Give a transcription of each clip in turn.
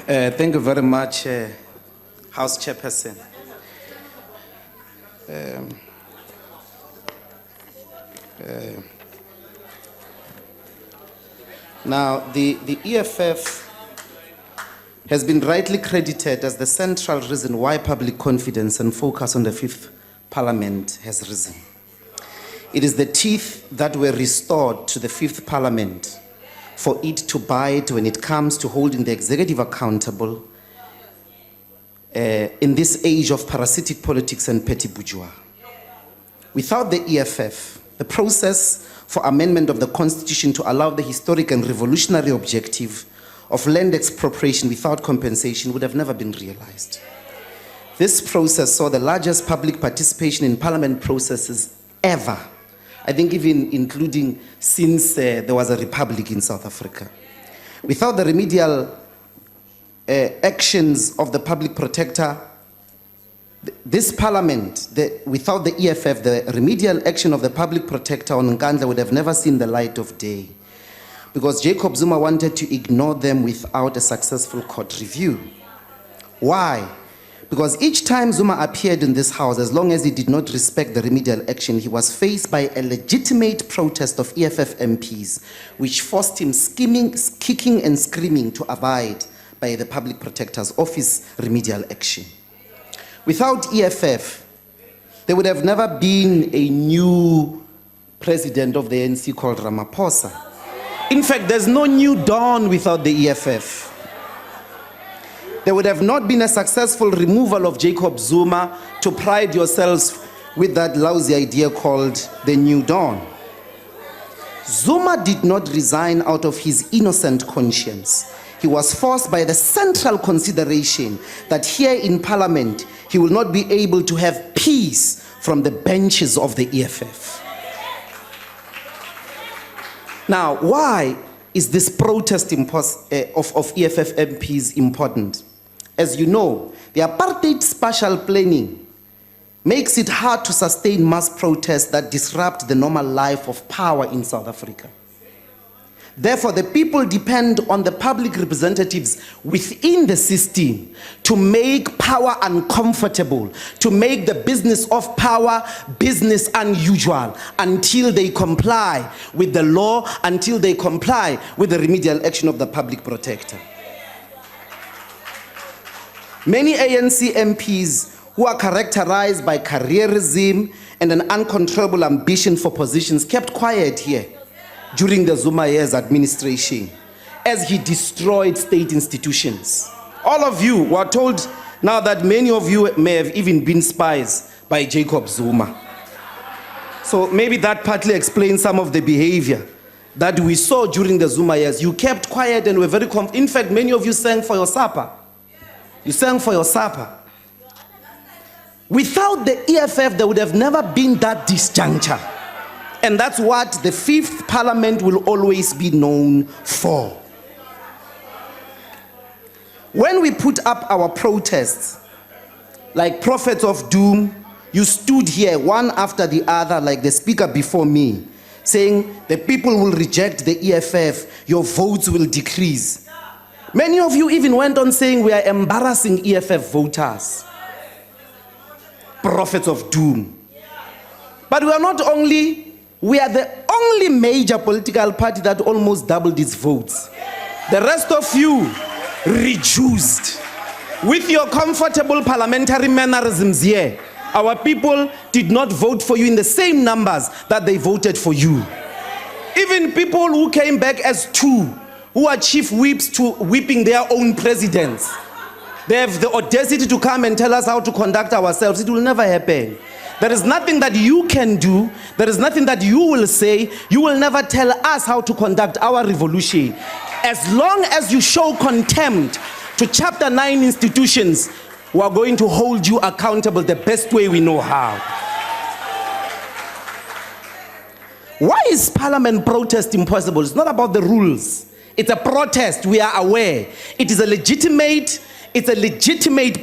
Thank you very much, House Chairperson. Now, the EFF has been rightly credited as the central reason why public confidence and focus on the Fifth Parliament has risen. It is the teeth that were restored to the Fifth Parliament for it to bite when it comes to holding the executive accountable in this age of parasitic politics and petty bourgeois. Without the EFF, the process for amendment of the Constitution to allow the historic and revolutionary objective of land expropriation without compensation would have never been realized. This process saw the largest public participation in parliament processes ever, I think even including since there was a republic in South Africa. Without the remedial actions of the public protector, this parliament, without the EFF, the remedial action of the public protector on Nkandla would have never seen the light of day, because Jacob Zuma wanted to ignore them without a successful court review. Why? Because each time Zuma appeared in this house, as long as he did not respect the remedial action, he was faced by a legitimate protest of EFF MPs, which forced him kicking and screaming to abide by the public protector's office remedial action. Without EFF, there would have never been a new president of the ANC called Ramaphosa. In fact, there's no new dawn without the EFF. There would have not been a successful removal of Jacob Zuma to pride yourselves with that lousy idea called the new dawn. Zuma did not resign out of his innocent conscience. He was forced by the central consideration that here in Parliament, he will not be able to have peace from the benches of the EFF. Now, why is this protest of EFF MPs important? As you know, the apartheid spatial planning makes it hard to sustain mass protests that disrupt the normal life of power in South Africa. Therefore, the people depend on the public representatives within the system to make power uncomfortable, to make the business of power business unusual, until they comply with the law, until they comply with the remedial action of the public protector. Many ANC MPs who are characterized by careerism and an uncontrollable ambition for positions kept quiet here during the Zuma years administration as he destroyed state institutions. All of you were told now that many of you may have even been spies by Jacob Zuma. So maybe that partly explains some of the behavior that we saw during the Zuma years. You kept quiet and were very in fact, many of you sang for your supper. You sang for your supper. Without the EFF, there would have never been that disjuncture. And that's what the Fifth Parliament will always be known for. When we put up our protests, like prophets of doom, you stood here one after the other, like the speaker before me, saying the people will reject the EFF, your votes will decrease. Many of you even went on saying we are embarrassing EFF voters. Prophets of doom. But we are the only major political party that almost doubled its votes. The rest of you reduced. With your comfortable parliamentary mannerisms here, our people did not vote for you in the same numbers that they voted for you. Even people who came back as two, who are chief whips to whipping their own presidents, they have the audacity to come and tell us how to conduct ourselves. It will never happen. There is nothing that you can do. There is nothing that you will say. You will never tell us how to conduct our revolution. As long as you show contempt to Chapter 9 institutions, we are going to hold you accountable the best way we know how. Why is Parliament protest impossible? It's not about the rules. It's a protest, we are aware. It is a legitimate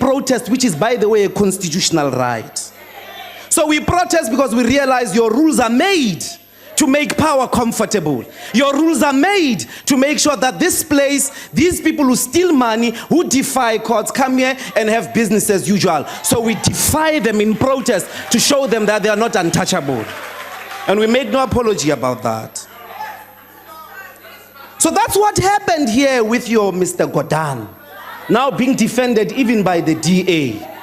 protest, which is, by the way, a constitutional right. So we protest because we realize your rules are made to make power comfortable. Your rules are made to make sure that this place, these people who steal money, who defy courts, come here and have business as usual. So we defy them in protest to show them that they are not untouchable. And we make no apology about that. So that's what happened here with your Mr. Godhan, now being defended even by the DA.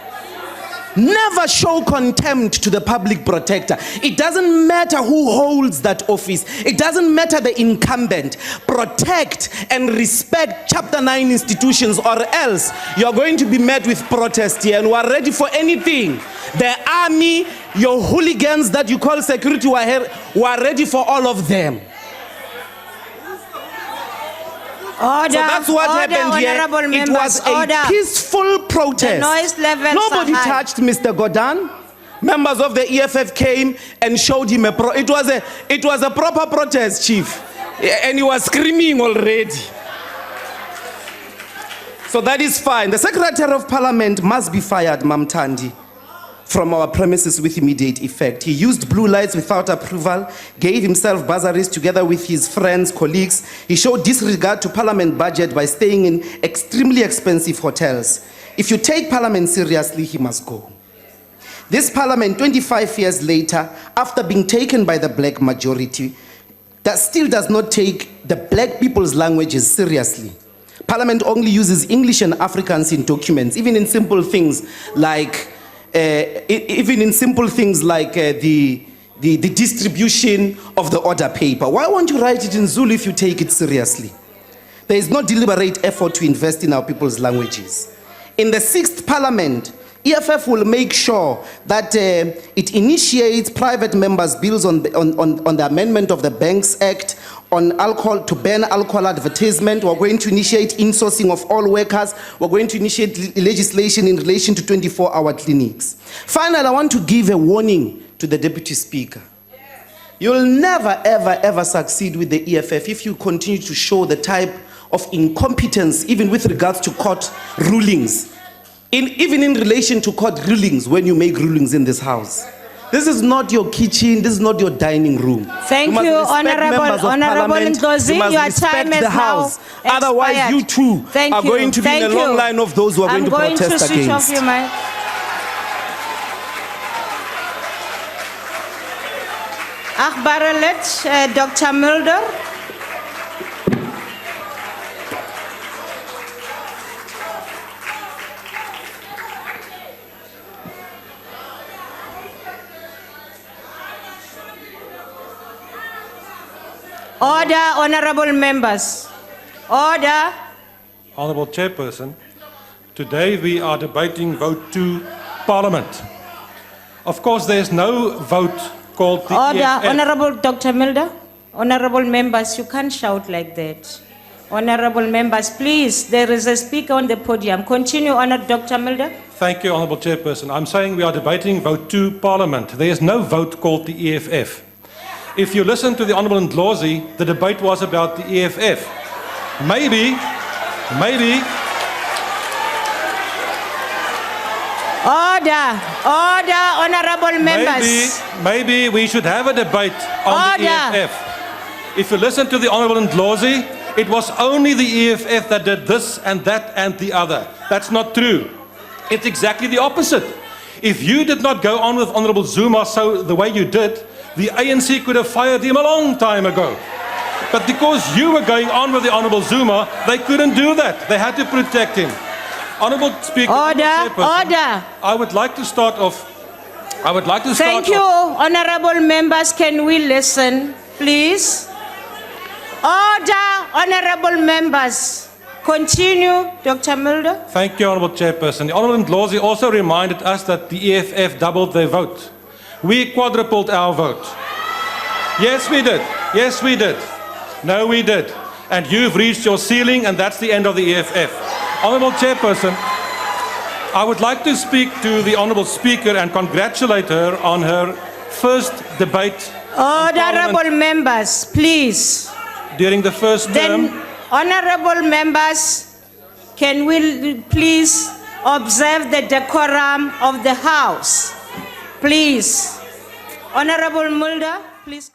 Never show contempt to the public protector. It doesn't matter who holds that office. It doesn't matter the incumbent. Protect and respect Chapter 9 institutions, or else you're going to be met with protest here, and we're ready for anything. The army, your hooligans that you call security, we're ready for all of them. Order, so that's what happened here. It was a peaceful protest. The noise levels Nobody touched Mr. Godhan. Members of the EFF came and showed him it was a proper protest, chief. And he was screaming already. So that is fine. The Secretary of Parliament must be fired, Mamtandi, from our premises with immediate effect. He used blue lights without approval, gave himself bursaries together with his friends, colleagues. He showed disregard to Parliament budget by staying in extremely expensive hotels. If you take Parliament seriously, he must go. This Parliament, 25 years later, after being taken by the black majority, that still does not take the black people's languages seriously. Parliament only uses English and Afrikaans in documents, even in simple things like the distribution of the order paper. Why won't you write it in Zulu if you take it seriously? There is no deliberate effort to invest in our people's languages. In the 6th Parliament, EFF will make sure that it initiates private members' bills on the amendment of the Banks Act, on alcohol, to ban alcohol advertisement. We're going to initiate insourcing of all workers. We're going to initiate legislation in relation to 24-hour clinics. Finally, I want to give a warning to the Deputy Speaker. You'll never, ever, ever succeed with the EFF if you continue to show the type of incompetence, even with regards to court rulings, even in relation to court rulings when you make rulings in this House. This is not your kitchen. This is not your dining room. Thank you, Honorable Ndlozi. Your time is now expired. Otherwise, you too are going to be in a long line of those who are going to protest against. I'm going to switch off your mic. Akhbaralet, Dr. Mulder. Order, honorable members. Order. Honorable Chairperson, today we are debating vote 2 Parliament. Of course, there is no vote called the Order, EFF. Honorable Dr. Mulder. Honorable members, you can't shout like that. Honorable members, please, there is a speaker on the podium. Continue, Honorable Dr. Mulder. Thank you, Honorable Chairperson. I'm saying we are debating vote 2 Parliament. There is no vote called the EFF. If you listen to the Honorable Ndlozi, the debate was about the EFF. Maybe. Order, honorable members. Maybe we should have a debate on the EFF. If you listen to the Honorable Ndlozi, it was only the EFF that did this and that and the other. That's not true. It's exactly the opposite. If you did not go on with Honorable Zuma so the way you did, the ANC could have fired him a long time ago. But because you were going on with the Honorable Zuma, they couldn't do that. They had to protect him. Honorable Speaker, order. I would like to start off. Thank you, honorable members. Can we listen, please? Order, honorable members. Continue, Dr. Mulder. Thank you, Honorable Chairperson. The Honorable Ndlozi also reminded us that the EFF doubled their vote. We quadrupled our vote. Yes, we did. Yes, we did. No, we did. And you've reached your ceiling, and that's the end of the EFF. Honorable Chairperson, I would like to speak to the Honorable Speaker and congratulate her on her first debate. Honorable members, please. During the first term. Then, honorable members, can we please observe the decorum of the House? Please. Honorable Mulder, please.